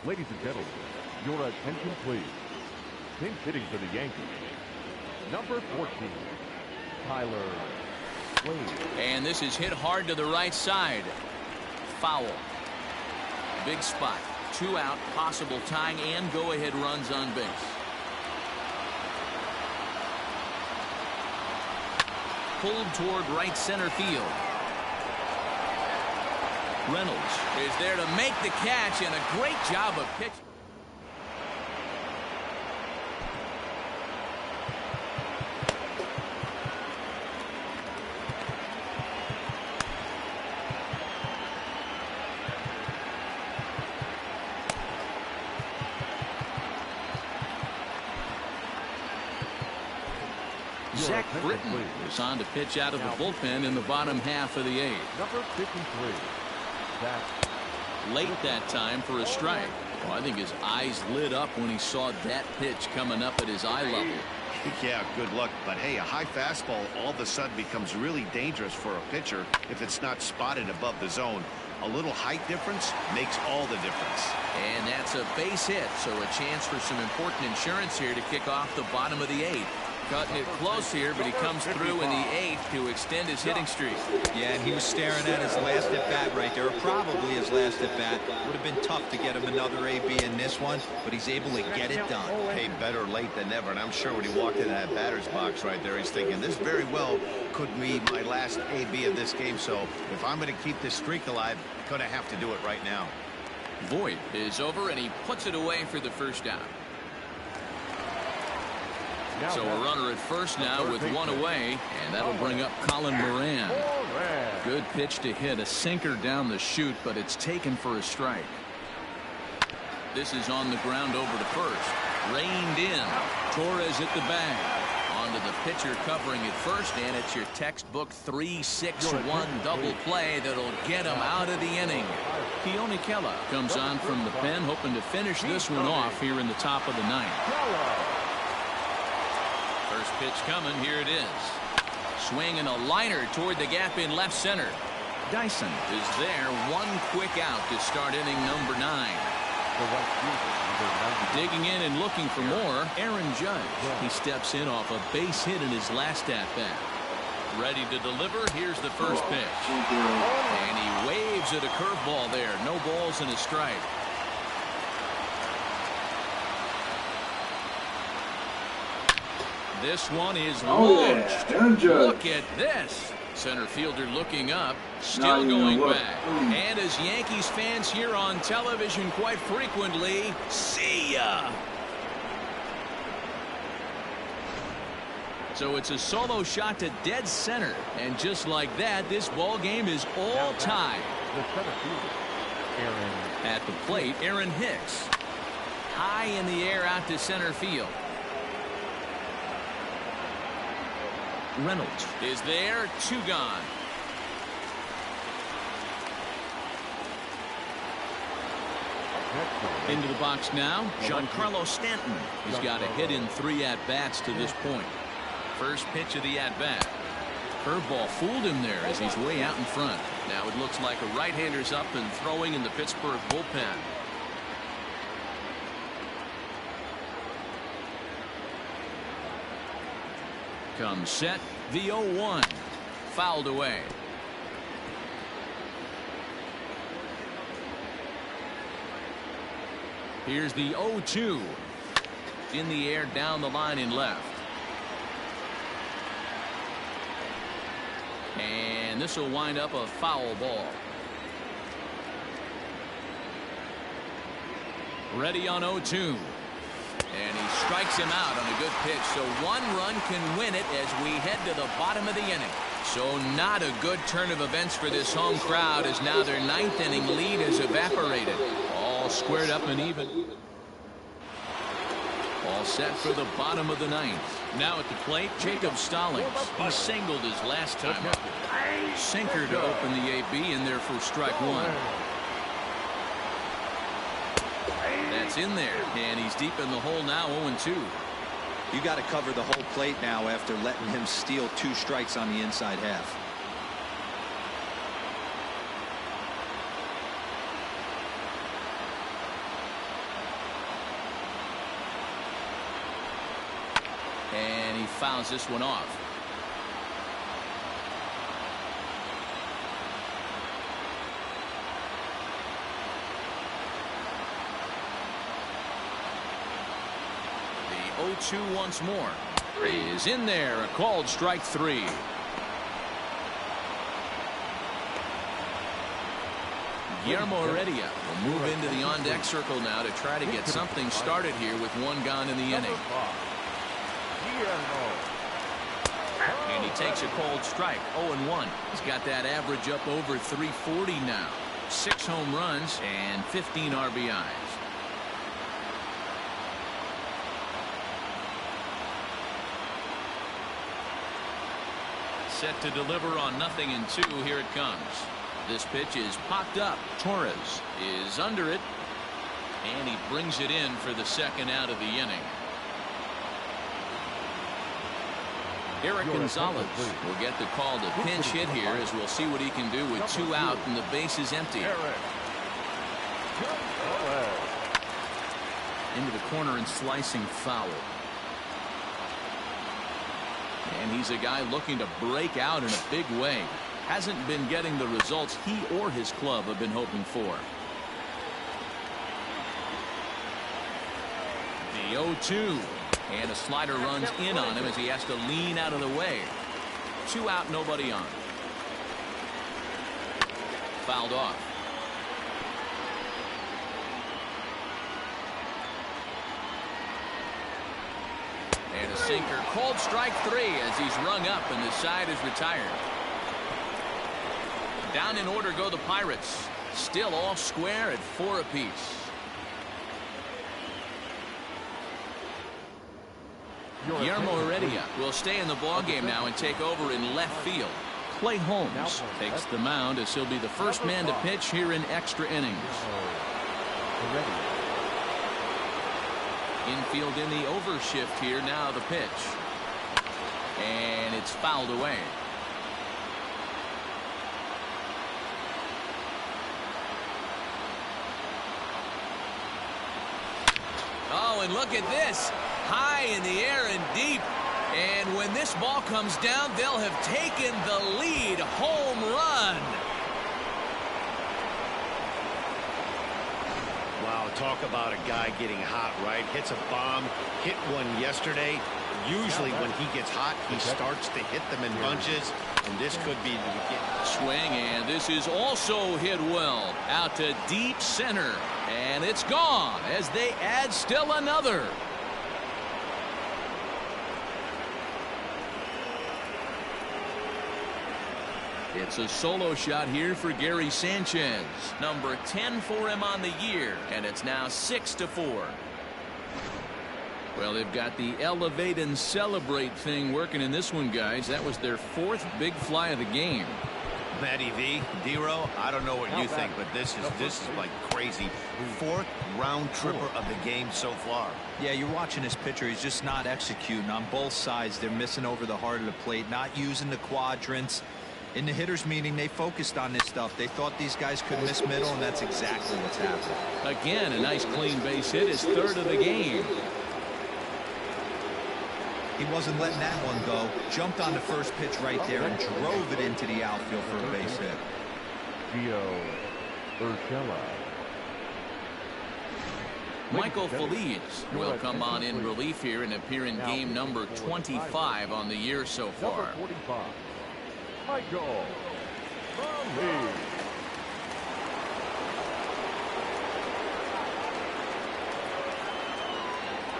Ladies and gentlemen, your attention please. Pinch hitting for the Yankees. Number 14, Tyler Wade. And this is hit hard to the right side. Foul. Big spot. 2 out, possible tying and go-ahead runs on base. Pulled toward right center field. Reynolds is there to make the catch, and a great job of pitching. Zach Britton is on to pitch out of the bullpen in the bottom half of the 8th. Number 53. Zach. Late that time for a strike. Well, I think his eyes lit up when he saw that pitch coming up at his eye level. Yeah, good luck. But hey, a high fastball all of a sudden becomes really dangerous for a pitcher if it's not spotted above the zone. A little height difference makes all the difference. And that's a base hit, so a chance for some important insurance here to kick off the bottom of the 8th. Cutting it close here, but he comes through in the 8th to extend his hitting streak. Yeah, and he was staring at his last at-bat right there, or probably his last at-bat. Would have been tough to get him another AB in this one, but he's able to get it done. Hey, better late than never, and I'm sure when he walked into that batter's box right there, he's thinking, this very well could be my last AB of this game, so if I'm going to keep this streak alive, I'm going to have to do it right now. Voit is over, and he puts it away for the first out. So a runner at first now with one away, and that'll bring up Colin Moran. Good pitch to hit, a sinker down the chute, but it's taken for a strike. This is on the ground over to first. Reined in. Torres at the bag. Onto the pitcher covering at first, and it's your textbook 3-6-1 double play that'll get him out of the inning. Keone Kela comes on from the pen, hoping to finish this one off here in the top of the 9th. First pitch coming. Here it is. Swing and a liner toward the gap in left center. Dyson is there. One quick out to start inning number 9. Digging in and looking for more, Aaron Judge. He steps in off a base hit in his last at-bat. Ready to deliver. Here's the first pitch. And he waves at a curveball there. No balls and a strike. This one is launched. Look at this. Center fielder looking up, still going back. And as Yankees fans hear on television quite frequently, see ya. So it's a solo shot to dead center. And just like that, this ball game is all tied. At the plate, Aaron Hicks. High in the air out to center field. Reynolds is there. 2 gone. Into the box now, Giancarlo Stanton. He's got a hit in 3 at-bats to this point. First pitch of the at-bat. Curveball fooled him there as he's way out in front. Now it looks like a right-hander's up and throwing in the Pittsburgh bullpen. Comes set. The 0-1. Fouled away. Here's the 0-2. In the air down the line in left. And this will wind up a foul ball. Ready on 0-2. And he strikes him out on a good pitch. So 1 run can win it as we head to the bottom of the inning. So not a good turn of events for this home crowd as now their 9th inning lead has evaporated. All squared up and even. All set for the bottom of the 9th. Now at the plate, Jacob Stallings. He singled his last time up. Sinker to open the AB in there for strike 1. That's in there, and he's deep in the hole now. 0-2. You got to cover the whole plate now after letting him steal 2 strikes on the inside half. And he fouls this one off. The 0-2 once more. Is in there. A called strike 3. Guillermo Heredia will move into the on-deck circle now to try to get something started here with 1 gone in the inning. And he takes a cold strike. 0-1. He's got that average up over 340 now. 6 home runs and 15 RBIs. set to deliver on 0-2. Here it comes. This pitch is popped up. Torres is under it, and he brings it in for the second out of the inning. Eric Gonzalez will get the call to pinch hit here, as we'll see what he can do with 2 out and the base is empty. Into the corner and slicing foul. And he's a guy looking to break out in a big way. Hasn't been getting the results he or his club have been hoping for. The 0-2. And a slider runs in on him as he has to lean out of the way. 2 out, nobody on. Fouled off. And a sinker. Called strike 3 as he's rung up and the side is retired. Down in order go the Pirates. Still all square at 4 apiece. Guillermo Heredia will stay in the ballgame now and take over in left field. Clay Holmes takes the mound as he'll be the first man to pitch here in extra innings. Infield in the overshift here. Now the pitch. And it's fouled away. Oh, and look at this. High in the air and deep. And when this ball comes down, they'll have taken the lead. Home run. Wow, talk about a guy getting hot, right? Hits a bomb, hit one yesterday. Usually when he gets hot, he starts to hit them in bunches, and this could be the beginning. Swing, and this is also hit well. Out to deep center, and it's gone as they add still another. It's a solo shot here for Gary Sanchez. Number 10 for him on the year, and it's now 6-4. Well, they've got the elevate and celebrate thing working in this one, guys. That was their 4th big fly of the game. Matty V, D-Row, I don't know what you think, but this is like crazy. 4th round tripper of the game so far. Yeah, you're watching this pitcher. He's just not executing on both sides. They're missing over the heart of the plate, not using the quadrants. In the hitters meeting, they focused on this stuff. They thought these guys could miss middle, and that's exactly what's happened. Again, a nice clean base hit, his 3rd of the game. He wasn't letting that one go. Jumped on the first pitch right there and drove it into the outfield for a base hit. Gio Urshela. Michael Feliz will come on in relief here and appear in game number 25 on the year so far. Number 45. Michael Feliz.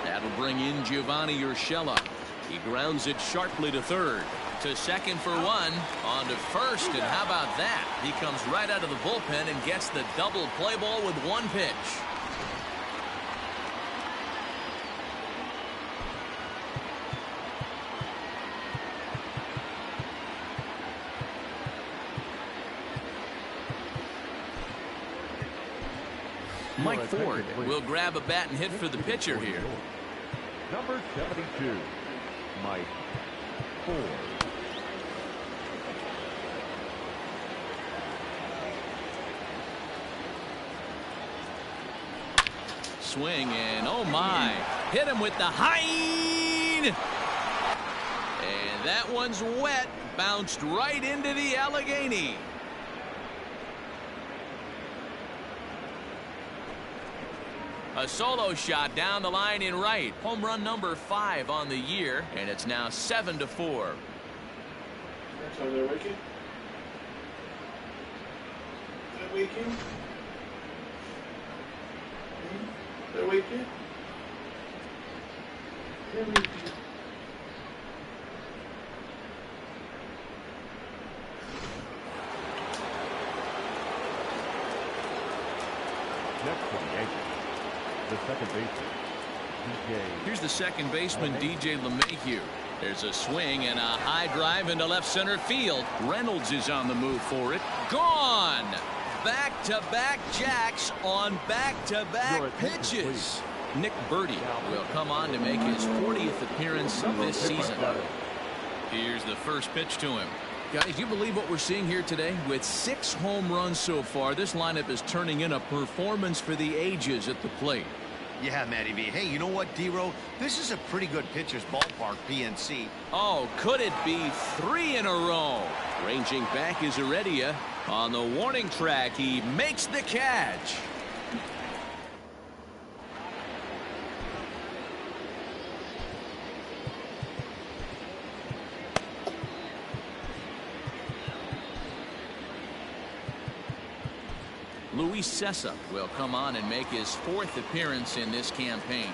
That'll bring in Giovanni Urshela. He grounds it sharply to third. To second for one. On to first, and how about that? He comes right out of the bullpen and gets the double play ball with one pitch. Mike Ford will grab a bat and hit for the pitcher here. Number 72, Mike Ford. Swing, and oh my, hit him with the hind. And that one's wet, bounced right into the Allegheny. A solo shot down the line in right. Home run number 5 on the year, and it's now 7-4. So they're waking? They're waking? They're waking? They're waking. Next for the Yankees, the second baseman, DJ. Here's the second baseman, DJ LeMahieu. There's a swing and a high drive into left center field. Reynolds is on the move for it. Gone. Back-to-back jacks on back-to-back pitches. Nick Birdie will come on to make his 40th appearance this season. Here's the first pitch to him. Guys, you believe what we're seeing here today? With 6 home runs so far, this lineup is turning in a performance for the ages at the plate. Yeah, Matty V. Hey, you know what, D-Row? This is a pretty good pitcher's ballpark, PNC. Oh, could it be 3 in a row? Ranging back is Heredia. On the warning track, he makes the catch. Luis Cessa will come on and make his 4th appearance in this campaign.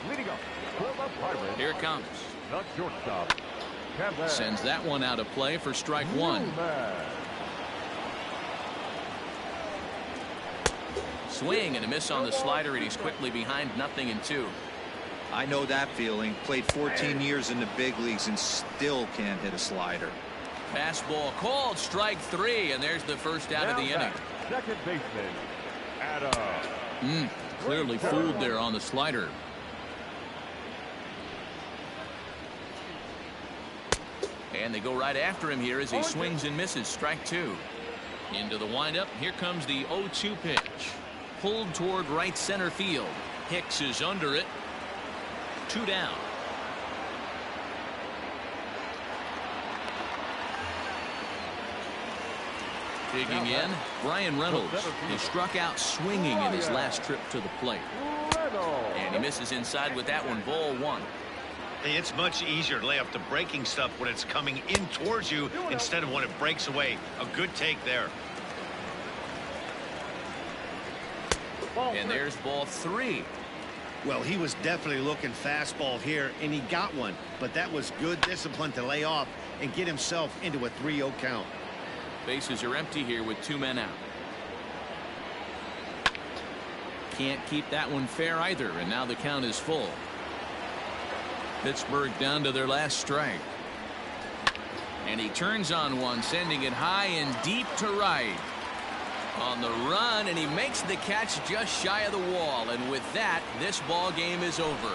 Leading up for the Pirates. Here it comes. The shortstop. Kevin Sends that one out of play for strike 1. Newman. Swing and a miss on the slider, and he's quickly behind 0-2. I know that feeling. Played 14 years in the big leagues and still can't hit a slider. Fastball called, strike 3, and there's the first out of the inning. Second baseman, Adam. Clearly fooled there on the slider. And they go right after him here as he swings and misses. Strike 2. Into the windup. Here comes the 0-2 pitch. Pulled toward right center field. Hicks is under it. 2 down. Digging in, Brian Reynolds. He struck out swinging in his last trip to the plate. And he misses inside with that one. Ball 1. Hey, it's much easier to lay off the breaking stuff when it's coming in towards you instead of when it breaks away. A good take there. And there's ball 3. Well, he was definitely looking fastball here, and he got one. But that was good discipline to lay off and get himself into a 3-0 count. Bases are empty here with 2 men out. Can't keep that one fair either, and now the count is full. Pittsburgh down to their last strike. And he turns on one, sending it high and deep to right. On the run, and he makes the catch just shy of the wall. And with that, this ball game is over.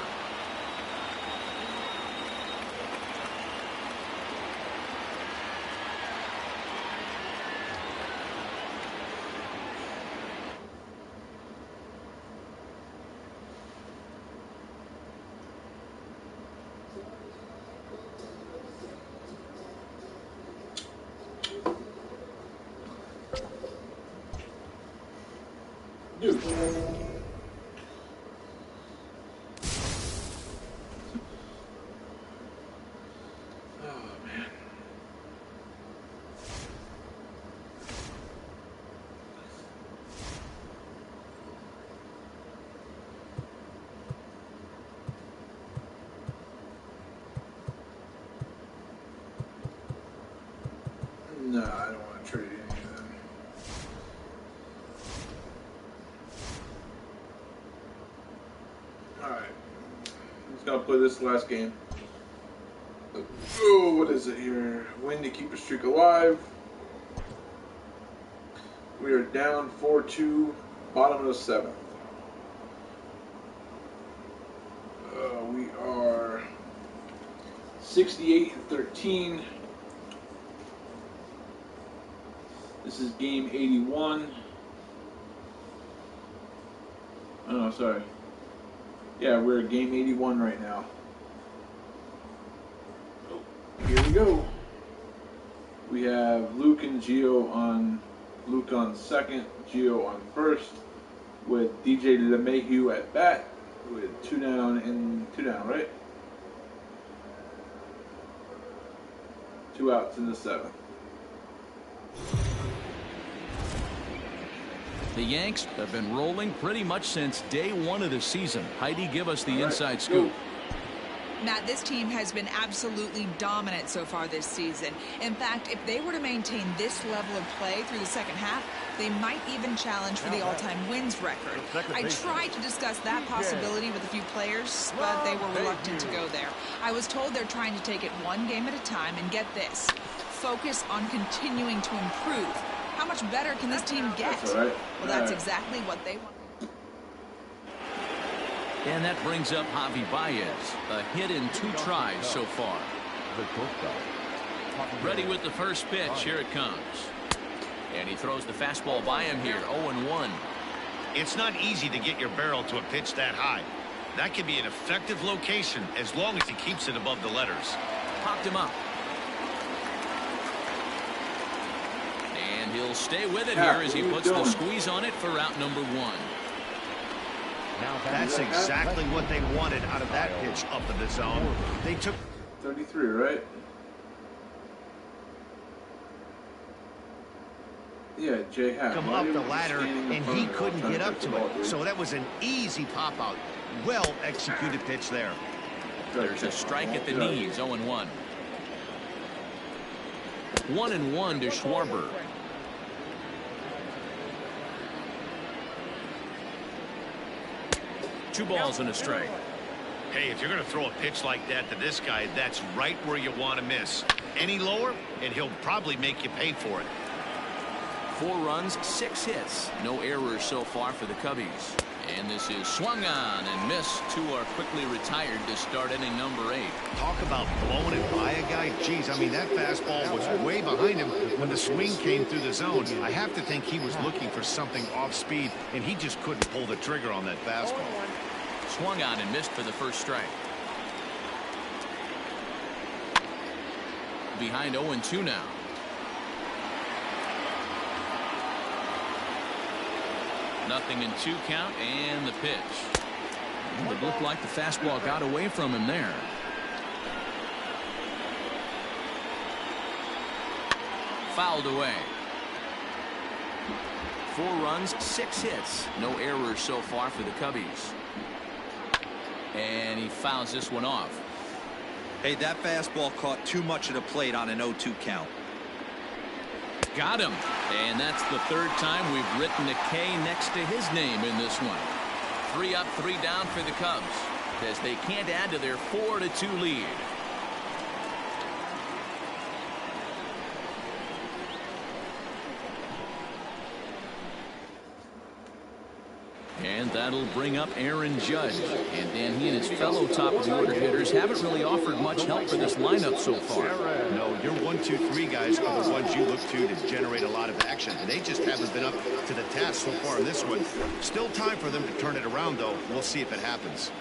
No, I don't want to trade any of them. Alright. I'm just going to play this last game. Oh, what is it here? Win to keep a streak alive. We are down 4-2, bottom of the 7th. We are 68-13. This is game 81. Oh, no, sorry. Yeah, we're at game 81 right now. Oh, here we go. We have Luke and Gio on Luke on second, Gio on first, with DJ LeMahieu at bat, with 2 down, right? 2 outs in the 7th. The Yanks have been rolling pretty much since day 1 of the season. Heidi, give us the inside scoop. Matt, this team has been absolutely dominant so far this season. In fact, if they were to maintain this level of play through the second half, they might even challenge for the all-time wins record. I tried to discuss that possibility with a few players, but they were reluctant to go there. I was told they're trying to take it one game at a time and get this. Focus on continuing to improve. How much better can this team get? Well, that's exactly what they want. And that brings up Javi Baez. A hit in 2 tries so far. Ready with the first pitch. Here it comes. And he throws the fastball by him here. 0-1. It's not easy to get your barrel to a pitch that high. That can be an effective location as long as he keeps it above the letters. Popped him up. And he'll stay with it here as he puts the squeeze on it for route number 1. That's exactly what they wanted out of that pitch up in the zone. They took 33, right? Yeah, Jay Happ. Come up the ladder, and he couldn't get up to it. So that was an easy pop-out. Well-executed pitch there. There's a strike at the knees, 0-1. 1-1 to Schwarber. Two balls and a strike. Hey, if you're going to throw a pitch like that to this guy, that's right where you want to miss. Any lower, and he'll probably make you pay for it. 4 runs, 6 hits. No errors so far for the Cubbies. And this is swung on and missed. 2 are quickly retired to start inning number 8. Talk about blowing it by a guy. Geez, I mean, that fastball was way behind him when the swing came through the zone. I have to think he was looking for something off speed, and he just couldn't pull the trigger on that fastball. Swung on and missed for the first strike. Behind 0-2 now. Nothing in 2 count, and the pitch. It looked like the fastball got away from him there. Fouled away. 4 runs, 6 hits. No errors so far for the Cubbies. And he fouls this one off. Hey, that fastball caught too much of the plate on an 0-2 count. Got him. And that's the 3rd time we've written a K next to his name in this one. 3 up, 3 down for the Cubs as they can't add to their 4-2 lead. And that'll bring up Aaron Judge. And Dan, he and his fellow top-of-the-order hitters haven't really offered much help for this lineup so far. No, your 1, 2, 3 guys are the ones you look to generate a lot of action. And they just haven't been up to the task so far in this one. Still time for them to turn it around, though. We'll see if it happens.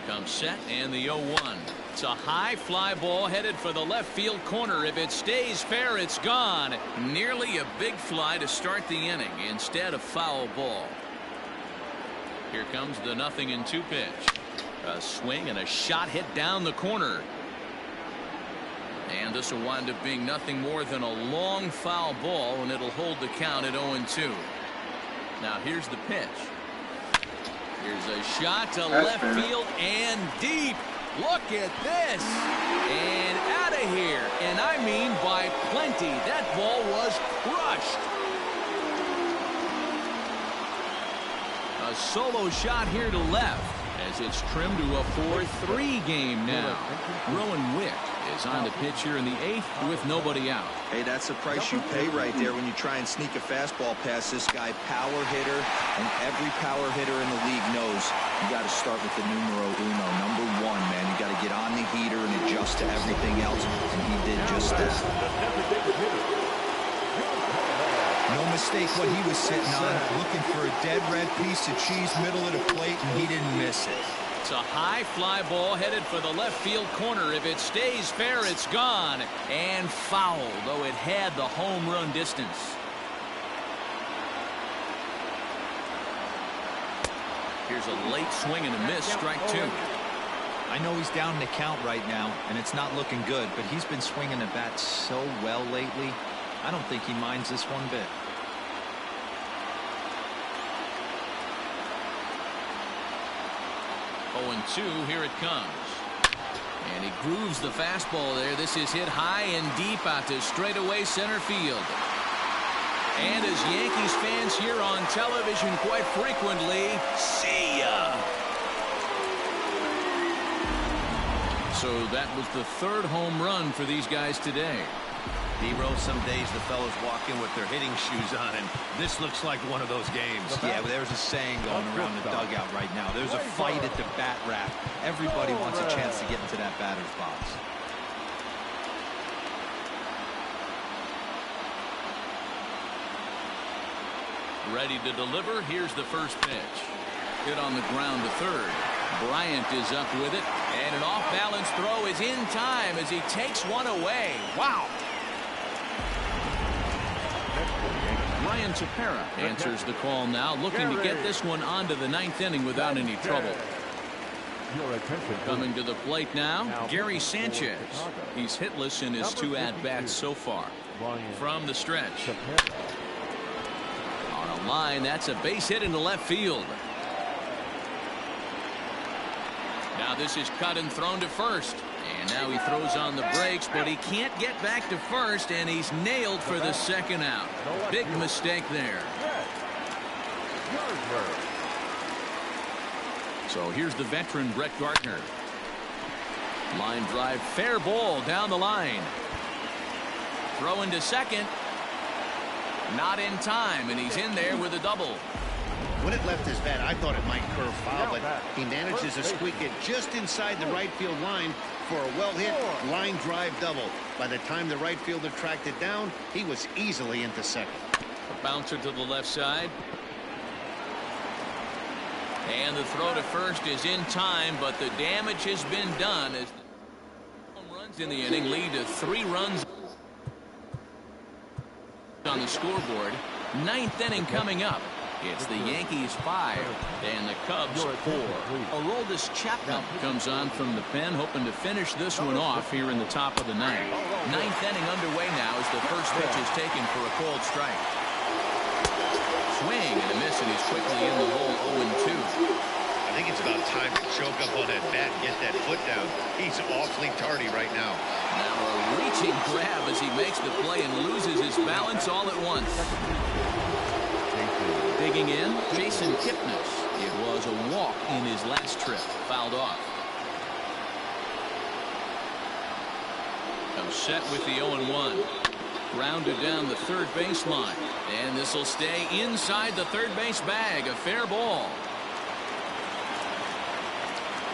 Comes set and the 0-1. It's a high fly ball headed for the left field corner. If it stays fair, it's gone. Nearly a big fly to start the inning instead of foul ball. Here comes the 0-2 pitch. A swing and a shot hit down the corner. And this will wind up being nothing more than a long foul ball, and it'll hold the count at 0-2. Now here's the pitch. Here's a shot to left field and deep. Look at this. And out of here. And I mean by plenty. That ball was crushed. A solo shot here to left as it's trimmed to a 4-3 game now. Rowan Wick is on the pitch here in the 8th with nobody out. Hey, that's the price you pay right there when you try and sneak a fastball past this guy. Power hitter, and every power hitter in the league knows you got to start with the numero uno, number 1, man. You got to get on the heater and adjust to everything else, and he did just that. No mistake what he was sitting on, looking for a dead red piece of cheese middle of the plate, and he didn't miss it. It's a high fly ball headed for the left field corner. If it stays fair, it's gone. And foul, though it had the home run distance. Here's a late swing and a miss, strike 2. I know he's down in the count right now, and it's not looking good, but he's been swinging the bat so well lately. I don't think he minds this one bit. 0-2. Here it comes. And he grooves the fastball there. This is hit high and deep out to straightaway center field. And as Yankees fans hear on television quite frequently, see ya! So that was the third home run for these guys today. D-Row, some days the fellas walk in with their hitting shoes on, and this looks like one of those games. Yeah, but there's a saying going around the dugout right now. There's a fight at the bat rack. Everybody wants a chance to get into that batter's box. Ready to deliver. Here's the first pitch. Hit on the ground to third. Bryant is up with it, and an off-balance throw is in time as he takes one away. Wow. Ryan Tepera answers the call now, looking to get this one onto the ninth inning without any trouble. Coming to the plate now, Gary Sanchez. He's hitless in his 2 at-bats so far. From the stretch. On a line, that's a base hit into left field. Now this is cut and thrown to first. And now he throws on the brakes, but he can't get back to first, and he's nailed for the second out. Big mistake there. So here's the veteran Brett Gardner. Line drive, fair ball down the line. Throw into second. Not in time, and he's in there with a double. When it left his bat, I thought it might curve foul, but he manages to squeak it just inside the right field line for a well-hit line drive double. By the time the right fielder tracked it down, he was easily into second. A bouncer to the left side. And the throw to first is in time, but the damage has been done as the home runs in the inning lead to 3 runs on the scoreboard. Ninth inning coming up. It's the Yankees 5 and the Cubs 4. Aroldis Chapman comes on from the pen, hoping to finish this one off here in the top of the ninth. Ninth inning underway now as the first pitch is taken for a called strike. Swing and a miss, and he's quickly in the hole. 0-2. I think it's about time to choke up on that bat and get that foot down. He's awfully tardy right now. Now a reaching grab as he makes the play and loses his balance all at once. Digging in, Jason Kipnis. It was a walk in his last trip. Fouled off. Comes set with the 0-1. Grounded down the third baseline. And this will stay inside the third base bag. A fair ball.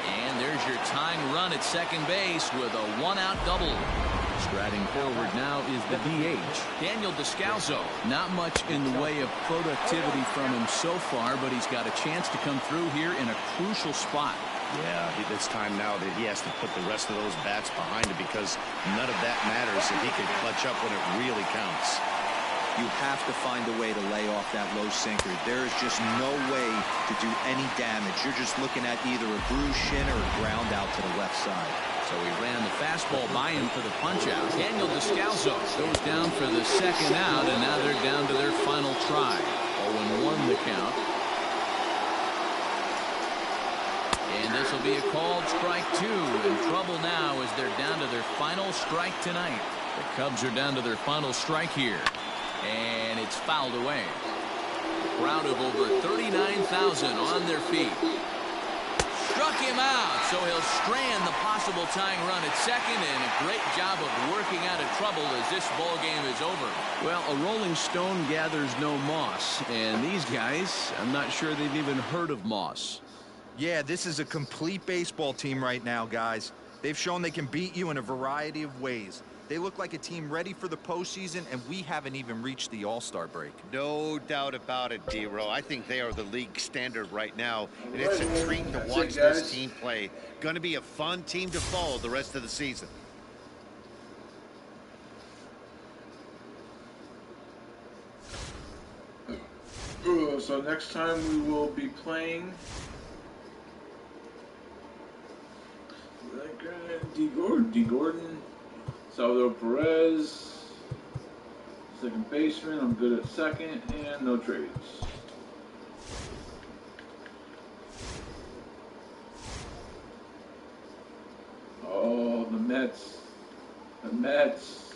And there's your tying run at second base with a 1-out double. Striding forward now is the DH, Daniel Descalso. Not much in the way of productivity from him so far, but he's got a chance to come through here in a crucial spot. Yeah, it's time now that he has to put the rest of those bats behind it, because none of that matters if he can clutch up when it really counts. You have to find a way to lay off that low sinker. There is just no way to do any damage. You're just looking at either a bruised shin or a ground out to the left side. So he ran the fastball by him for the punch-out. Daniel Descalso goes down for the second out, and now they're down to their final try. 0-1 the count. And this will be a called strike 2. In trouble now as they're down to their final strike tonight. The Cubs are down to their final strike here. And it's fouled away. A crowd of over 39,000 on their feet. Struck him out, so he'll strand the possible tying run at second, and a great job of working out of trouble as this ball game is over. Well, a rolling stone gathers no moss, and these guys, I'm not sure they've even heard of moss. Yeah, this is a complete baseball team right now, guys. They've shown they can beat you in a variety of ways. They look like a team ready for the postseason, and we haven't even reached the All-Star break. No doubt about it, D-Row. I think they are the league standard right now, and it's a treat to watch this team play. Going to be a fun team to follow the rest of the season. So next time we will be playing D. Gordon. Salvador Perez, second baseman. I'm good at second, and no trades. Mets. The Mets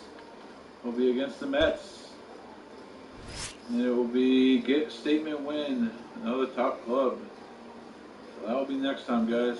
will be against the Mets. And it will be get statement win. Another top club. So that will be next time, guys.